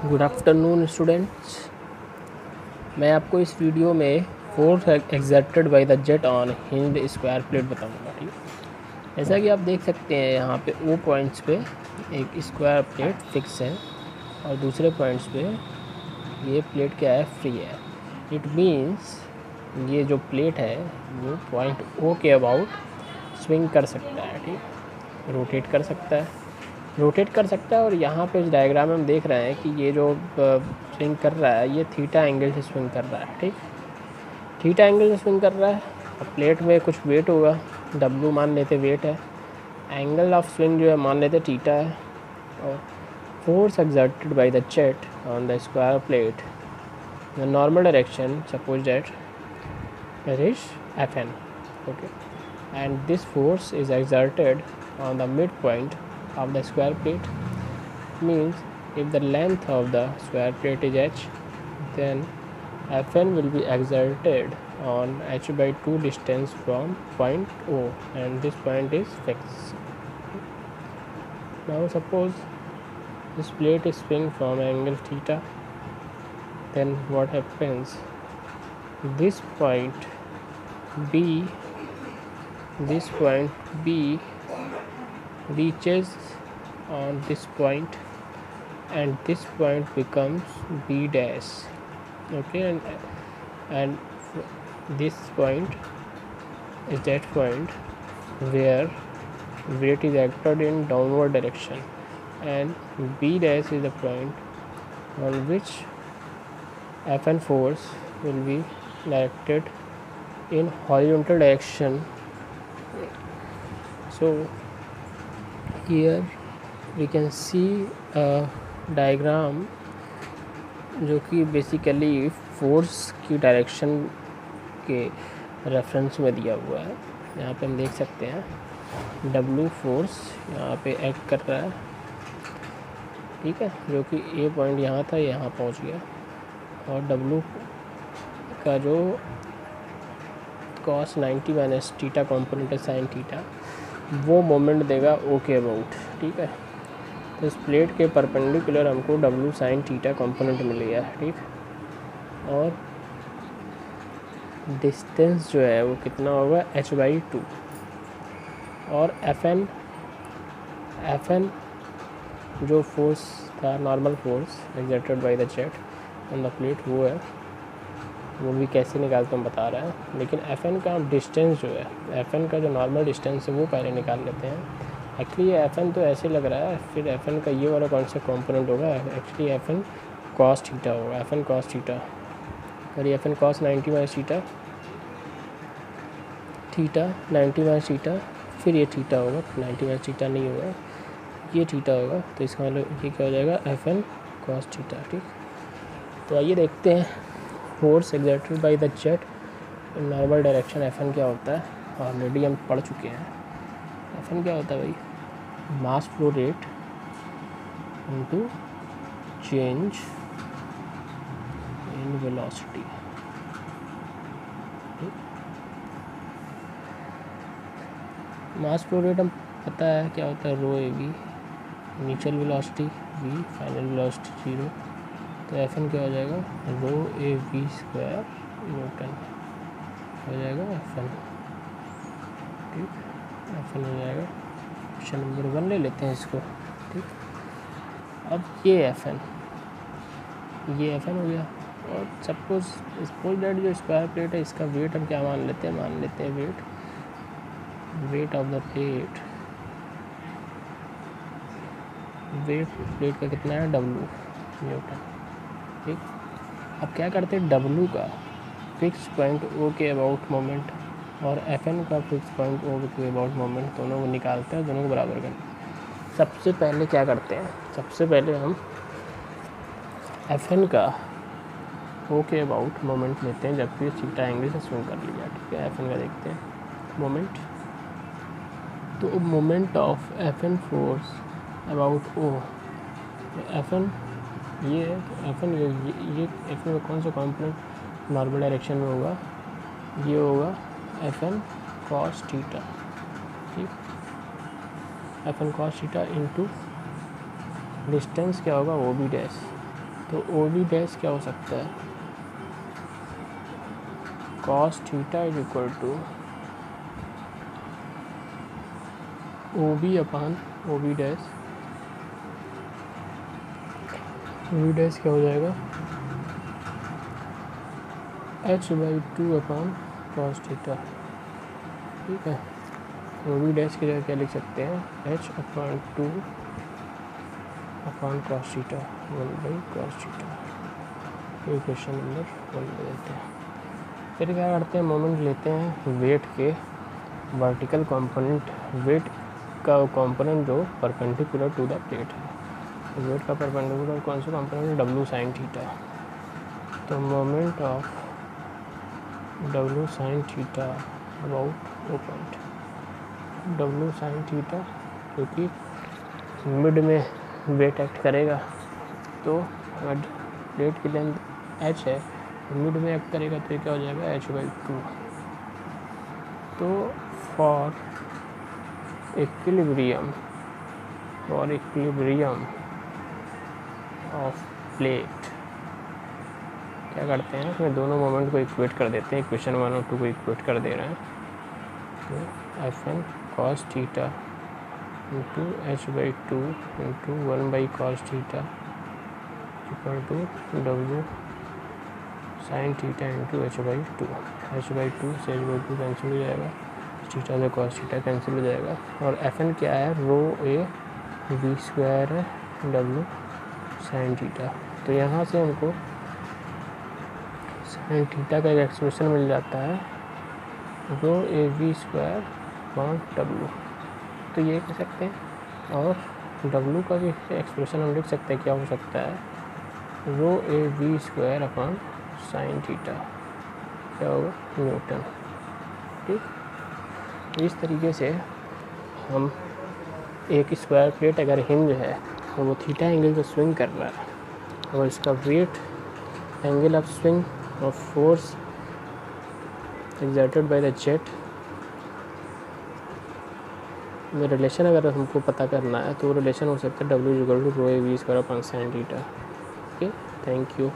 Good afternoon students. मैं आपको इस वीडियो में force exerted by the jet on hinged square plate बताऊंगा। ठीक, जैसा कि आप देख सकते हैं यहाँ पे ओ पॉइंट्स पे एक स्क्वायर प्लेट फिक्स है और दूसरे पॉइंट्स पे ये प्लेट क्या है, फ्री है। इट मीन्स ये जो प्लेट है वो पॉइंट ओ के अबाउट स्विंग कर सकता है। ठीक, रोटेट कर सकता है और यहाँ पे इस डायग्राम में हम देख रहे हैं कि ये जो स्विंग कर रहा है ये थीटा एंगल से स्विंग कर रहा है। ठीक, थीटा एंगल से स्विंग कर रहा है। अब प्लेट में कुछ वेट होगा, डब्ल्यू मान लेते वेट है, एंगल ऑफ स्विंग जो है मान लेते थीटा है, और force exerted by the jet on the square plate the normal direction suppose that it is Fn. Okay, and this force is exerted on the midpoint of the square plate. Means if the length of the square plate is h, then Fn will be exerted on h by 2 distance from point O, and this point is fixed. Now suppose this plate is swing from angle theta, then what happens? This point B reaches on this point and this point becomes B dash. Okay, and this point is that point where weight is acted in downward direction, and B dash is the point on which Fn force will be directed in horizontal direction. So here we can see a diagram जो कि basically force की direction के reference में दिया हुआ है। यहाँ पे हम देख सकते हैं W फोर्स यहाँ पे एक्ट कर रहा है, ठीक है, जो कि ए पॉइंट यहाँ था, यहाँ पहुँच गया, और W का जो cos 90 माइनस थीटा कॉम्पोनेंट है साइन थीटा, वो मोमेंट देगा ओ के अबाउट। ठीक है, तो इस प्लेट के परपेंडिकुलर हमको W साइन थीटा कॉम्पोनेंट मिल गया। ठीक, और डिस्टेंस जो है वो कितना होगा, h/2, और Fn जो फोर्स था, normal force exerted by the jet on the plate, वो है, वो भी कैसे निकालते हम बता रहे हैं। लेकिन Fn का डिस्टेंस जो है, Fn का जो नॉर्मल डिस्टेंस है वो पहले निकाल लेते हैं। एक्चुअली ये Fn तो ऐसे लग रहा है, फिर Fn का ये वाला कौन सा कॉम्पोनेंट होगा, एक्चुअली Fn cos थीटा होगा, Fn cos थीटा, और ये Fn cos 90 minus theta 90 minus theta, फिर ये थीटा होगा, 90 माइनस थीटा नहीं होगा, ये थीटा होगा, तो इसका मतलब ये क्या हो जाएगा, Fn cos थीटा। ठीक, तो आइए देखते हैं force exerted by the jet in normal direction Fn क्या होता है। ऑलरेडी हम पढ़ चुके हैं। Fn क्या होता है भाई, mass flow rate into change in velocity. Mass flow rate हम पता है क्या होता है, rho A V, initial velocity v, final velocity 0, तो Fn क्या हो जाएगा, rho A V square newton हो जाएगा Fn। ठीक, Fn हो जाएगा, क्वेश्चन नंबर 1 ले लेते हैं इसको। ठीक, अब ये Fn हो गया, और सपोज दैट जो स्क्वायर प्लेट है इसका वेट हम क्या मान लेते हैं weight of the plate, weight plate का कितना है, W न्यूटन। ठीक, अब क्या करते हैं, W का फिक्स पॉइंट O के अबाउट मोमेंट और Fn का फिक्स पॉइंट O के अबाउट मोमेंट, दोनों को निकालते हैं, दोनों को बराबर करते हैं। सबसे पहले क्या करते हैं, सबसे पहले हम Fn का O के अबाउट मोमेंट लेते हैं, जबकि थीटा एंगल से स्विंग कर लिया। ठीक है, Fn का देखते हैं मोमेंट, तो moment of Fn force about O, Fn ये है, तो Fn ये Fn का कौन सा कॉम्पोनेंट नॉर्मल डायरेक्शन में होगा, ये होगा Fn cos थीटा। ठीक, Fn cos theta into distance क्या होगा, वो भी डैश, तो ओ बी डैश क्या हो सकता है, cos theta is equal to O B upon O B dash क्या हो जाएगा, h/2 अपान कॉस थीटा। ठीक है, ओ बी डैश की जगह क्या लिख सकते हैं, h/2 अपान कॉस थीटा 1/cos थीटा। ये क्वेश्चन नंबर 1 ले लेते हैं। फिर क्या करते हैं, मोमेंट लेते हैं वेट के वर्टिकल कंपोनेंट, वेट का कंपोनेंट जो परपेंडिकुलर टू द प्लेट है। वेट का परपेंडिकुलर कौन सा कंपोनेंट है, W sin थीटा। तो moment of W sin theta about O point W sin theta, क्योंकि मिड में वेट एक्ट करेगा, तो अगर प्लेट की लेंथ h है, मिड में एक्ट करेगा तो ये क्या हो जाएगा, h/2। तो फॉर इक्विलिब्रियम ऑफ प्लेट क्या करते हैं, इसमें दोनों मोमेंट को इक्वेट कर देते हैं, इक्वेशन 1 और 2 को इक्वेट कर दे रहे हैं। तो Fn cos theta into h/2 into 1/cos theta equal to W sin theta into h/2। h/2 से h/2 कैंसिल हो जाएगा, थीटा से cos थीटा कैंसिल हो जाएगा, और Fn क्या है, रो ए वी स्क्वायर है W sin थीटा। तो यहाँ से हमको sin थीटा का एक एक्सप्रेशन मिल जाता है, rho A V square upon W। तो ये कह सकते हैं, और W का भी एक्सप्रेशन हम लिख सकते हैं, क्या हो सकता है, rho A V square upon sine theta, क्या होगा, न्यूटन। ठीक, इस तरीके से हम एक स्क्वायर प्लेट अगर हिंज है तो वो थीटा एंगल से स्विंग कर रहा है, और इसका weight angle of swing of force exerted by the jet में रिलेशन अगर हमको पता करना है तो रिलेशन हो सकता है W = rho A V square upon sine theta. Okay, thank you.